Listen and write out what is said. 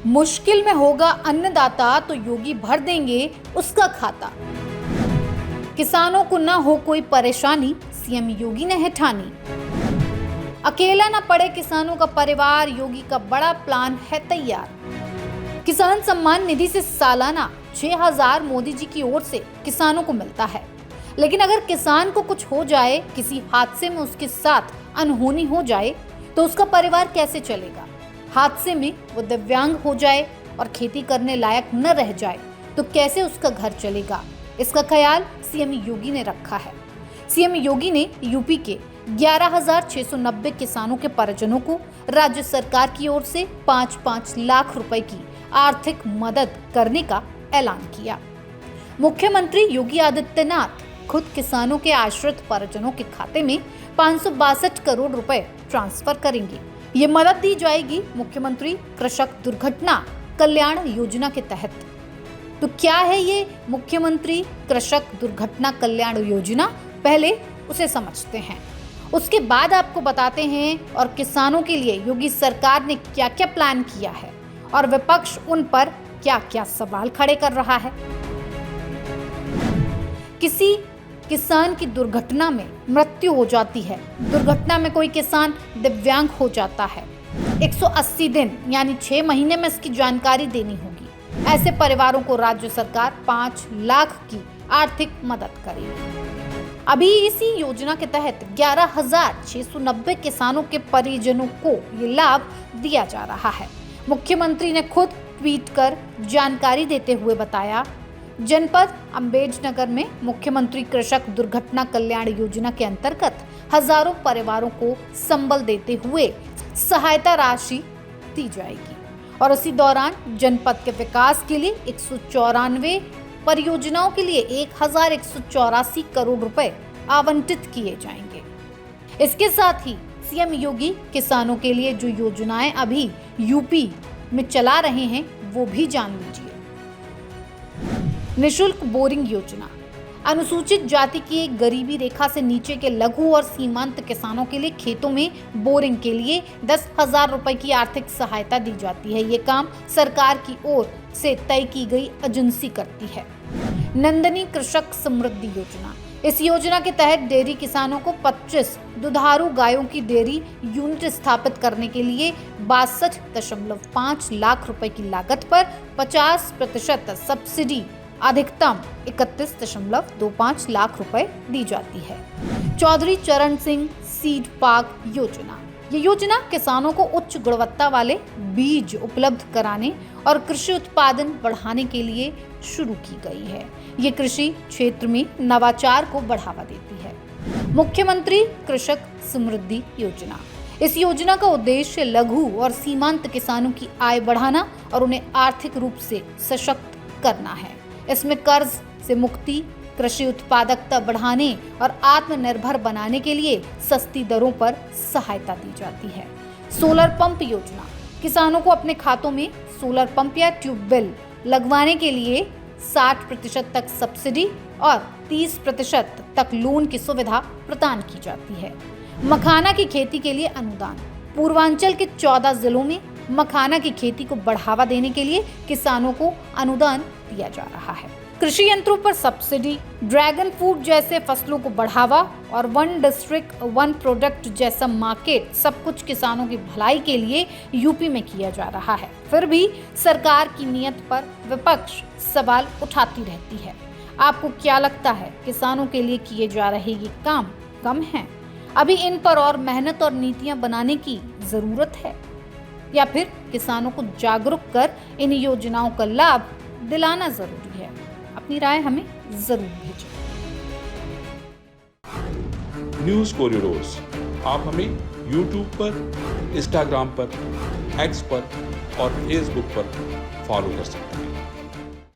मुश्किल में होगा अन्नदाता तो योगी भर देंगे उसका खाता। किसानों को ना हो कोई परेशानी, सीएम योगी ने है ठानी। अकेला ना पड़े किसानों का परिवार, योगी का बड़ा प्लान है तैयार। किसान सम्मान निधि से सालाना 6,000 मोदी जी की ओर से किसानों को मिलता है। लेकिन अगर किसान को कुछ हो जाए, किसी हादसे में उसके साथ अनहोनी हो जाए तो उसका परिवार कैसे चलेगा? हादसे में वो दिव्यांग हो जाए और खेती करने लायक न रह जाए तो कैसे उसका घर चलेगा? इसका ख्याल सीएम योगी ने रखा है। सीएम योगी ने यूपी के 11,690 किसानों के परिजनों को राज्य सरकार की ओर से 5-5 लाख रुपए की आर्थिक मदद करने का ऐलान किया। मुख्यमंत्री योगी आदित्यनाथ खुद किसानों के आश्रित परिजनों के खाते में 562 करोड़ रुपए ट्रांसफर करेंगे। ये मदद दी जाएगी मुख्यमंत्री कृषक दुर्घटना कल्याण योजना के तहत। तो क्या है ये मुख्यमंत्री कृषक दुर्घटना कल्याण योजना? पहले उसे समझते हैं, उसके बाद आपको बताते हैं और किसानों के लिए योगी सरकार ने क्या क्या प्लान किया है और विपक्ष उन पर क्या क्या सवाल खड़े कर रहा है। किसी किसान की दुर्घटना में मृत्यु हो जाती है, दुर्घटना में कोई किसान दिव्यांग हो जाता है, 180 दिन यानी 6 महीने में इसकी जानकारी देनी होगी। ऐसे परिवारों को राज्य सरकार 5 लाख की आर्थिक मदद करेगी। अभी इसी योजना के तहत 11,690 किसानों के परिजनों को ये लाभ दिया जा रहा है। मुख्यमंत्री ने खुद ट्वीट कर जानकारी देते हुए बताया, जनपद अम्बेडनगर में मुख्यमंत्री कृषक दुर्घटना कल्याण योजना के अंतर्गत हजारों परिवारों को संबल देते हुए सहायता राशि दी जाएगी और उसी दौरान जनपद के विकास के लिए 194 परियोजनाओं के लिए 1,184 करोड़ रुपए आवंटित किए जाएंगे। इसके साथ ही सीएम योगी किसानों के लिए जो योजनाएं अभी यूपी में चला रहे हैं वो भी जान लीजिए। निःशुल्क बोरिंग योजना, अनुसूचित जाति की गरीबी रेखा से नीचे के लघु और सीमांत किसानों के लिए खेतों में बोरिंग के लिए 10,000 रुपए की आर्थिक सहायता दी जाती है। ये काम सरकार की ओर से तय की गई एजेंसी करती है। नंदनी कृषक समृद्धि योजना, इस योजना के तहत डेयरी किसानों को 25 दुधारू गायों की डेयरी यूनिट स्थापित करने के लिए 62.5 लाख रुपए की लागत पर 50% सब्सिडी अधिकतम 31.25 लाख रुपए दी जाती है। चौधरी चरण सिंह सीड पार्क योजना, ये योजना किसानों को उच्च गुणवत्ता वाले बीज उपलब्ध कराने और कृषि उत्पादन बढ़ाने के लिए शुरू की गई है। ये कृषि क्षेत्र में नवाचार को बढ़ावा देती है। मुख्यमंत्री कृषक समृद्धि योजना, इस योजना का उद्देश्य लघु और सीमांत किसानों की आय बढ़ाना और उन्हें आर्थिक रूप से सशक्त करना है। इसमें कर्ज से मुक्ति, कृषि उत्पादकता बढ़ाने और आत्मनिर्भर बनाने के लिए सस्ती दरों पर सहायता दी जाती है। सोलर पंप योजना, किसानों को अपने खातों में सोलर पंप या ट्यूबवेल लगवाने के लिए 60% तक सब्सिडी और 30% तक लोन की सुविधा प्रदान की जाती है। मखाना की खेती के लिए अनुदान, पूर्वांचल के 14 जिलों में मखाना की खेती को बढ़ावा देने के लिए किसानों को अनुदान दिया जा रहा है। कृषि यंत्रों पर सब्सिडी, ड्रैगन फ्रूट जैसे फसलों को बढ़ावा और 1 डिस्ट्रिक्ट 1 प्रोडक्ट जैसा मार्केट, सब कुछ किसानों की भलाई के लिए यूपी में किया जा रहा है। फिर भी सरकार की नीयत पर विपक्ष सवाल उठाती रहती है। आपको क्या लगता है, किसानों के लिए किए जा रहे ये काम कम हैं? अभी इन पर और मेहनत और नीतियां बनाने की जरूरत है, या फिर किसानों को जागरूक कर इन योजनाओं का लाभ दिलाना जरूरी है? अपनी राय हमें जरूर भेजें। न्यूज़ कॉरिडोर्स आप हमें YouTube पर, Instagram पर, X पर और Facebook पर फॉलो कर सकते हैं।